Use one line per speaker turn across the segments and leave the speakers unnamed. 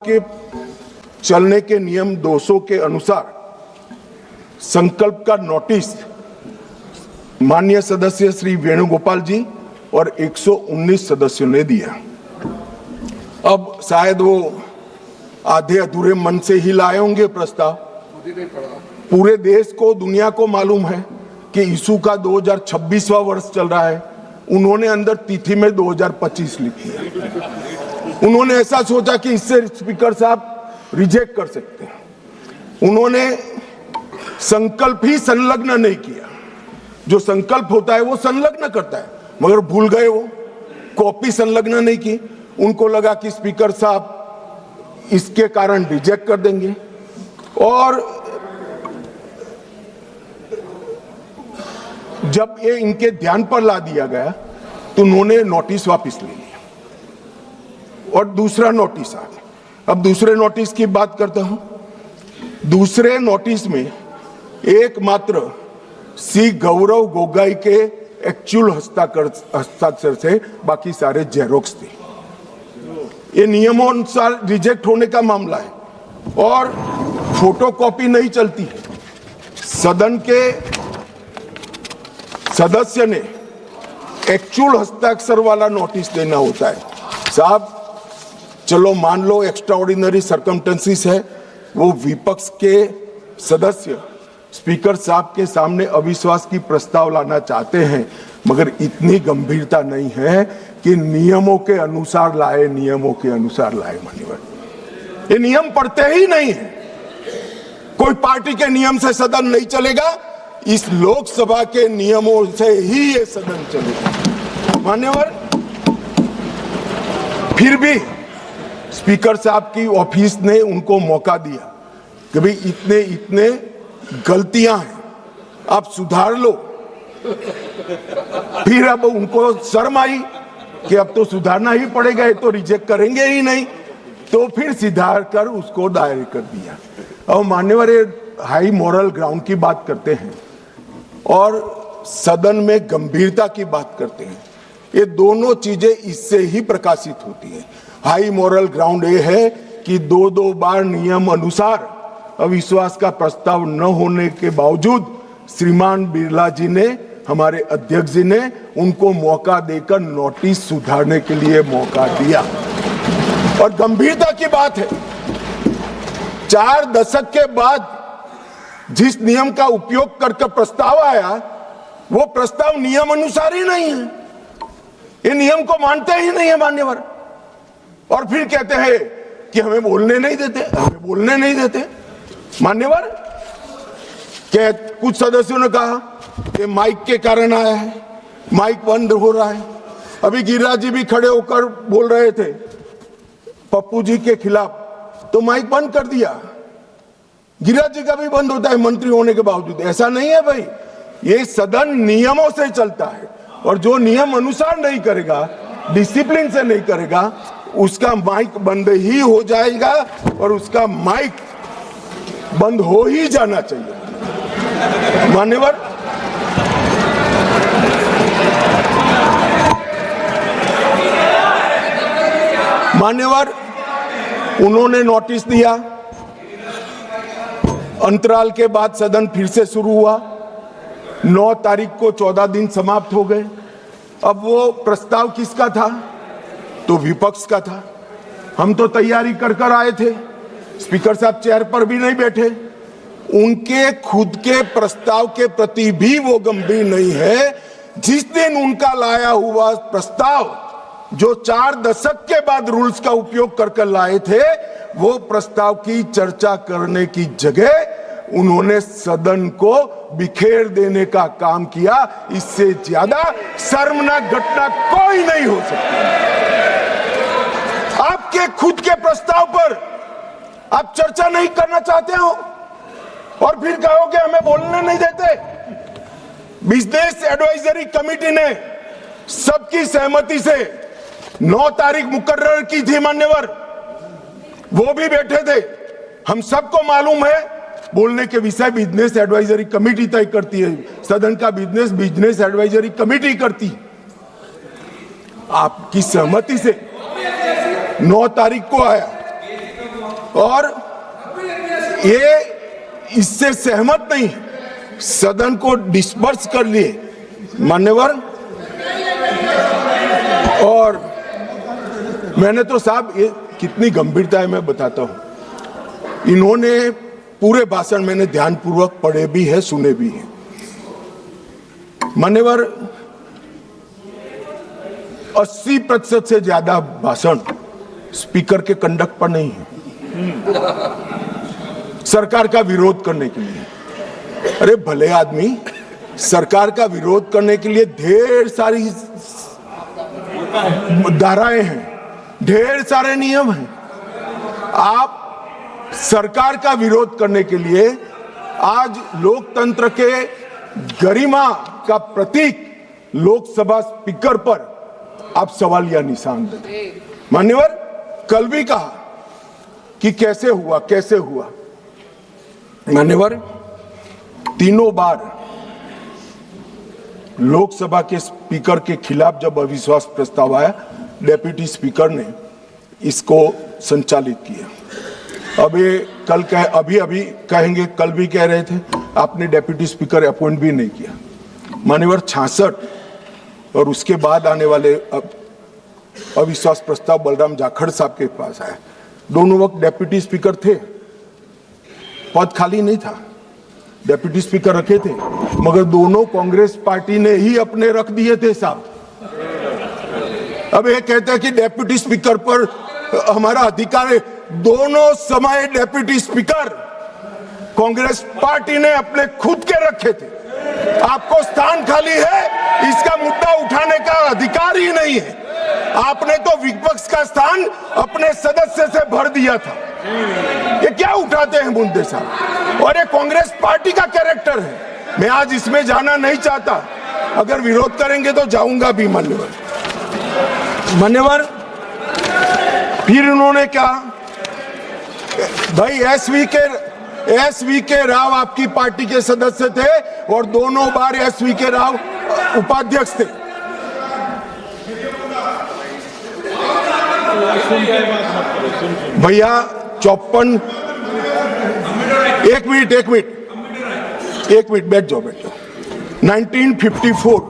के चलने के नियम 200 के अनुसार संकल्प का नोटिस माननीय सदस्य श्री वेणुगोपाल जी और 119 सदस्यों ने दिया। अब शायद वो आधे अधूरे मन से ही लाए होंगे प्रस्ताव। पूरे देश को, दुनिया को मालूम है कि यीशु का 2026वां वर्ष चल रहा है। उन्होंने अंदर तिथि में 2025 लिखी है। उन्होंने ऐसा सोचा कि इससे स्पीकर साहब रिजेक्ट कर सकते हैं। उन्होंने संकल्प ही संलग्न नहीं किया। जो संकल्प होता है वो संलग्न करता है, मगर भूल गए वो कॉपी संलग्न नहीं की। उनको लगा कि स्पीकर साहब इसके कारण रिजेक्ट कर देंगे और जब ये इनके ध्यान पर ला दिया गया तो उन्होंने नोटिस वापस ले लिया और दूसरा नोटिस आ गया। अब दूसरे नोटिस की बात करता हूं। दूसरे नोटिस में एकमात्र सी गौरव गोगाई के एक्चुअल हस्ताक्षर से बाकी सारे जेरोक्स थे। ये नियमों अनुसार रिजेक्ट होने का मामला है और फोटोकॉपी नहीं चलती है। सदन के सदस्य ने एक्चुअल हस्ताक्षर वाला नोटिस देना होता है। साहब चलो मान लो एक्स्ट्राऑर्डिनरी सर्कमस्टेंसेस है, वो विपक्ष के सदस्य स्पीकर साहब के सामने अविश्वास की प्रस्ताव लाना चाहते हैं, मगर इतनी गंभीरता नहीं है कि नियमों के अनुसार लाए, नियमों के अनुसार लाए। मान्यवर, ये नियम पढ़ते ही नहीं है। कोई पार्टी के नियम से सदन नहीं चलेगा, इस लोकसभा के नियमों से ही ये सदन चलेगा। मान्यवर, फिर भी स्पीकर साहब की ऑफिस ने उनको मौका दिया कि भाई इतने इतने गलतियां हैं, आप सुधार लो। फिर अब उनको शर्म आई कि अब तो सुधारना ही पड़ेगा, ये तो रिजेक्ट करेंगे ही नहीं, तो फिर सुधार कर उसको दायर कर दिया। अब मान्यवर, हाई मॉरल ग्राउंड की बात करते हैं और सदन में गंभीरता की बात करते हैं। ये दोनों चीजें इससे ही प्रकाशित होती है। हाई मॉरल ग्राउंड ये है कि दो बार नियम अनुसार अविश्वास का प्रस्ताव न होने के बावजूद श्रीमान बिरला जी ने, हमारे अध्यक्ष जी ने उनको मौका देकर नोटिस सुधारने के लिए मौका दिया। और गंभीरता की बात है, 4 दशक के बाद जिस नियम का उपयोग करके प्रस्ताव आया, वो प्रस्ताव नियम अनुसार ही नहीं है। ये नियम को मानते ही नहीं है मान्यवर, और फिर कहते हैं कि हमें बोलने नहीं देते, हमें बोलने नहीं देते। मान्यवर, क्या कुछ सदस्यों ने कहा कि माइक के कारण आया है, माइक बंद हो रहा है। अभी गिरिराज जी भी खड़े होकर बोल रहे थे पप्पू जी के खिलाफ, तो माइक बंद कर दिया। गिरिराज जी का भी बंद होता है मंत्री होने के बावजूद। ऐसा नहीं है भाई, ये सदन नियमों से चलता है और जो नियम अनुसार नहीं करेगा, डिसिप्लिन से नहीं करेगा, उसका माइक बंद ही हो जाएगा और उसका माइक बंद हो ही जाना चाहिए। मान्यवर, उन्होंने नोटिस दिया। अंतराल के बाद सदन फिर से शुरू हुआ। 9 तारीख को 14 दिन समाप्त हो गए। अब वो प्रस्ताव किसका था? तो विपक्ष का था। हम तो तैयारी कर आए थे, स्पीकर साहब चेयर पर भी नहीं बैठे। उनके खुद के प्रस्ताव के प्रति भी वो गंभीर नहीं है। जिस दिन उनका लाया हुआ प्रस्ताव, जो 4 दशक के बाद रूल्स का उपयोग कर लाए थे, वो प्रस्ताव की चर्चा करने की जगह उन्होंने सदन को बिखेर देने का काम किया। इससे ज्यादा शर्मनाक घटना कोई नहीं हो सकती। आपके खुद के प्रस्ताव पर आप चर्चा नहीं करना चाहते हो और फिर कहोगे हमें बोलने नहीं देते। बिजनेस एडवाइजरी कमेटी ने सबकी सहमति से 9 तारीख मुकर्रर की थी मान्यवर, वो भी बैठे थे। हम सबको मालूम है बोलने के विषय बिजनेस एडवाइजरी कमेटी तय करती है, सदन का बिजनेस एडवाइजरी कमेटी करती। आपकी सहमति से 9 तारीख को आया और ये इससे सहमत नहीं, सदन को डिस्पर्स कर लिए मान्यवर। और मैंने तो साहब ये कितनी गंभीरता है मैं बताता हूं। इन्होंने पूरे भाषण मैंने ध्यानपूर्वक पढ़े भी है, सुने भी है। मान्यवर 80% से ज्यादा भाषण स्पीकर के कंडक्ट पर नहीं है, सरकार का विरोध करने के लिए। अरे भले आदमी, सरकार का विरोध करने के लिए ढेर सारी धाराएं हैं, ढेर सारे नियम हैं। आप सरकार का विरोध करने के लिए आज लोकतंत्र के गरिमा का प्रतीक लोकसभा स्पीकर पर आप सवालिया निशान देते। मान्यवर, कल भी कहा कि कैसे हुआ। मान्यवर, तीनों बार लोकसभा के स्पीकर के खिलाफ जब अविश्वास प्रस्ताव आया, डेप्यूटी स्पीकर ने इसको संचालित किया। अब ये कल अभी कहेंगे, कल भी कह रहे थे आपने डेप्यूटी स्पीकर अपॉइंट भी नहीं किया। मान्यवर 66 और उसके बाद आने वाले अविश्वास प्रस्ताव बलराम जाखड़ साहब के पास आया। दोनों वक्त डेप्यूटी स्पीकर थे, पद खाली नहीं था, डेप्यूटी स्पीकर रखे थे, मगर दोनों कांग्रेस पार्टी ने ही अपने रख दिए थे साहब। अब ये कहते हैं कि डेप्यूटी स्पीकर पर हमारा अधिकार है। दोनों समय डेप्यूटी स्पीकर कांग्रेस पार्टी ने अपने खुद के रखे थे। आपको स्थान खाली है, इसका मुद्दा उठाने का अधिकार ही नहीं है। आपने तो विपक्ष का स्थान अपने सदस्य से भर दिया था। ये क्या उठाते हैं मुद्दे साहब? और ये कांग्रेस पार्टी का कैरेक्टर है। मैं आज इसमें जाना नहीं चाहता, अगर विरोध करेंगे तो जाऊंगा भी। मान्यवर फिर उन्होंने कहा, भाई एसवी के राव आपकी पार्टी के सदस्य थे और दोनों बार एसवी के राव उपाध्यक्ष थे। भैया 54 एक मिनट बैठ जाओ। 1954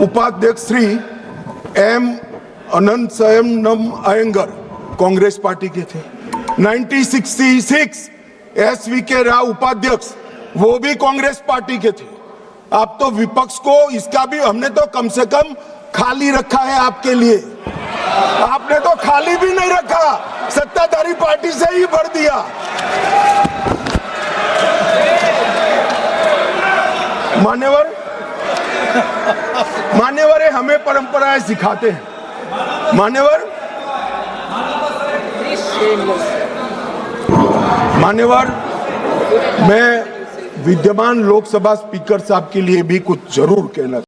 उपाध्यक्ष श्री एम अनंतशयनम अयंगर कांग्रेस पार्टी के थे। 1966 एसवी के राव उपाध्यक्ष, वो भी कांग्रेस पार्टी के थे। आप तो विपक्ष को इसका भी, हमने तो कम से कम खाली रखा है आपके लिए, आपने तो खाली भी नहीं रखा, सत्ताधारी पार्टी से ही भर दिया। मान्यवर हमें परंपराएं सिखाते हैं। मान्यवर मैं विद्यमान लोकसभा स्पीकर साहब के लिए भी कुछ जरूर कहना